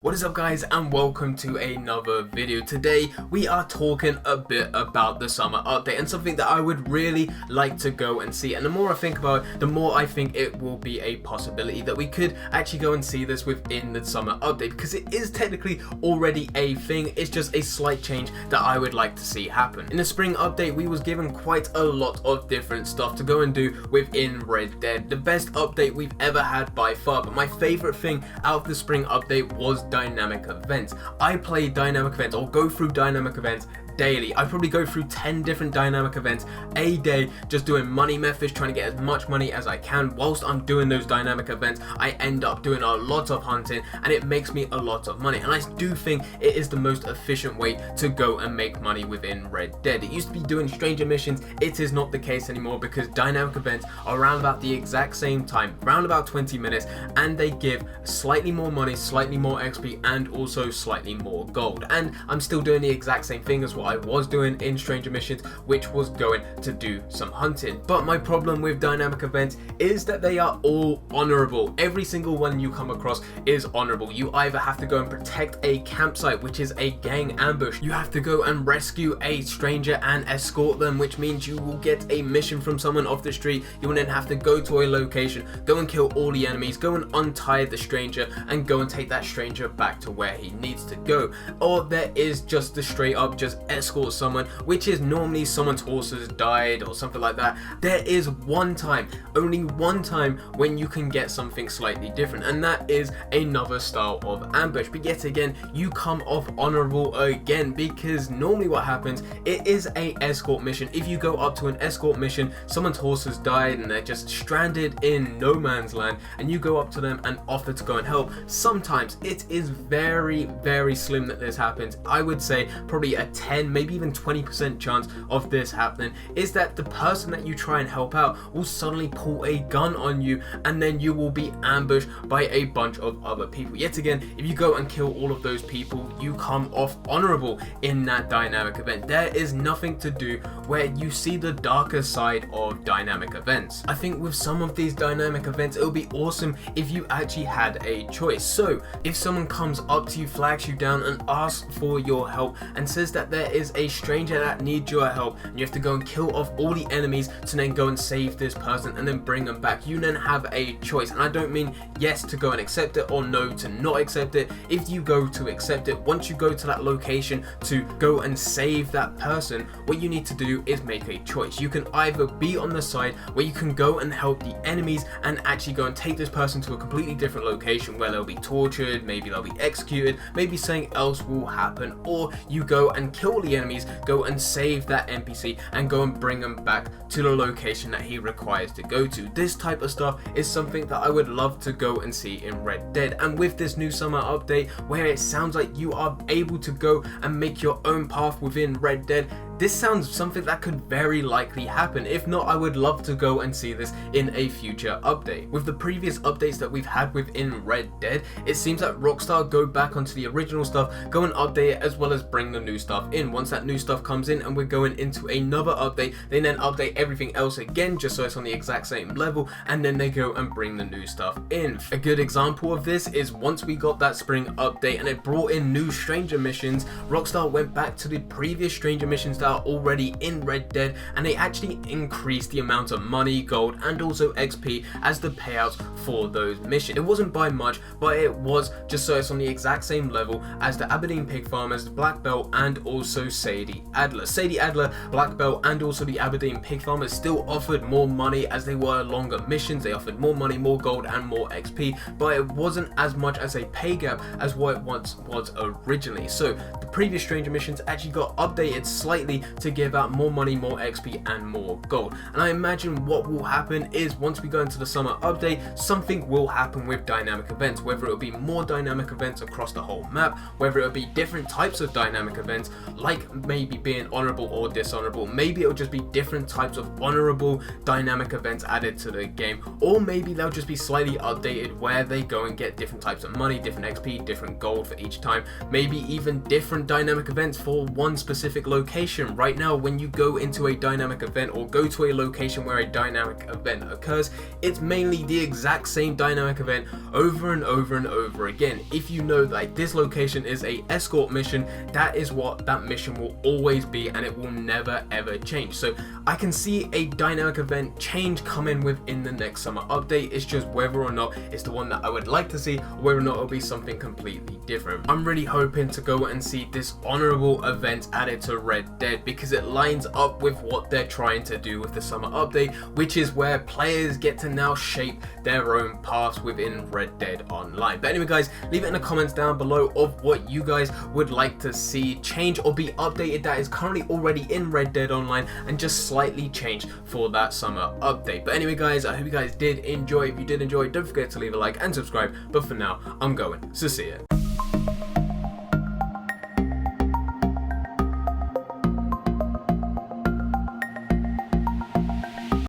What is up guys, and welcome to another video. Today we are talking a bit about the summer update and something that I would really like to go and see, and the more I think about it, the more I think it will be a possibility that we could actually go and see this within the summer update, because it is technically already a thing. It's just a slight change that I would like to see happen. In the spring update we was given quite a lot of different stuff to go and do within Red Dead. The best update we've ever had by far, but my favorite thing out of the spring update was dynamic events. I play dynamic events or go through dynamic events daily. I probably go through 10 different dynamic events a day, just doing money methods, trying to get as much money as I can. Whilst I'm doing those dynamic events, I end up doing a lot of hunting, and it makes me a lot of money, and I do think it is the most efficient way to go and make money within Red Dead. It used to be doing stranger missions. It is not the case anymore, because dynamic events are around about the exact same time, around about 20 minutes, and they give slightly more money, slightly more XP, and also slightly more gold. And I'm still doing the exact same thing as what I was doing in stranger missions, which was going to do some hunting. But my problem with dynamic events is that they are all honorable. Every single one you come across is honorable. You either have to go and protect a campsite, which is a gang ambush. You have to go and rescue a stranger and escort them, which means you will get a mission from someone off the street. You will then have to go to a location, go and kill all the enemies, go and untie the stranger, and go and take that stranger back to where he needs to go. Or there is just the straight up just escort someone, which is normally someone's horse has died or something like that. There is one time, only one time, when you can get something slightly different, and that is another style of ambush. But yet again, you come off honorable again, because normally what happens, it is a escort mission. If you go up to an escort mission, someone's horse has died and they're just stranded in no man's land, and you go up to them and offer to go and help. Sometimes it is very slim that this happens. I would say probably a 10, maybe even 20% chance of this happening is that the person that you try and help out will suddenly pull a gun on you, and then you will be ambushed by a bunch of other people. Yet again, if you go and kill all of those people, you come off honorable in that dynamic event. There is nothing to do where you see the darker side of dynamic events. I think with some of these dynamic events, it would be awesome if you actually had a choice. So if someone comes up to you, flags you down, and asks for your help, and says that there is a stranger that needs your help, and you have to go and kill off all the enemies to then go and save this person and then bring them back, you then have a choice. And I don't mean yes to go and accept it or no to not accept it. If you go to accept it, once you go to that location to go and save that person, what you need to do is make a choice. You can either be on the side where you can go and help the enemies and actually go and take this person to a completely different location where they'll be tortured, maybe they'll be executed, maybe something else will happen, or you go and kill the enemies, go and save that NPC, and go and bring them back to the location that he requires to go to. This type of stuff is something that I would love to go and see in Red Dead. And with this new summer update, where it sounds like you are able to go and make your own path within Red Dead, this sounds something that could very likely happen. If not, I would love to go and see this in a future update. With the previous updates that we've had within Red Dead, it seems that Rockstar go back onto the original stuff, go and update it, as well as bring the new stuff in. Once that new stuff comes in and we're going into another update, they then update everything else again just so it's on the exact same level, and then they go and bring the new stuff in. A good example of this is once we got that spring update and it brought in new stranger missions, Rockstar went back to the previous stranger missions that are already in Red Dead, and they actually increased the amount of money, gold, and also XP as the payouts for those missions. It wasn't by much, but it was just so it's on the exact same level as the Aberdeen Pig Farmers, the Black Belt, and also Sadie Adler. Sadie Adler, Black Belt, and also the Aberdeen Pig Farmers still offered more money as they were longer missions. They offered more money, more gold, and more XP, but it wasn't as much as a pay gap as what it once was originally. So the previous stranger missions actually got updated slightly to give out more money, more XP, and more gold. And I imagine what will happen is once we go into the summer update, something will happen with dynamic events, whether it will be more dynamic events across the whole map, whether it will be different types of dynamic events, like maybe being honorable or dishonorable. Maybe it will just be different types of honorable dynamic events added to the game, or maybe they'll just be slightly updated where they go and get different types of money, different XP, different gold for each time, maybe even different dynamic events for one specific location again, right now when you go into a dynamic event or go to a location where a dynamic event occurs, it's mainly the exact same dynamic event over and over and over again. If you know that this location is a escort mission, that is what that mission will always be, and it will never ever change. So I can see a dynamic event change coming within the next summer update. It's just whether or not it's the one that I would like to see, or whether or not it'll be something completely different. I'm really hoping to go and see this honorable event added to Red Dead, because it lines up with what they're trying to do with the summer update, which is where players get to now shape their own paths within Red Dead Online. But anyway guys, leave it in the comments down below of what you guys would like to see change or be updated that is currently already in Red Dead Online and just slightly changed for that summer update. But anyway guys, I hope you guys did enjoy. If you did enjoy, don't forget to leave a like and subscribe. But for now, I'm going. So see ya.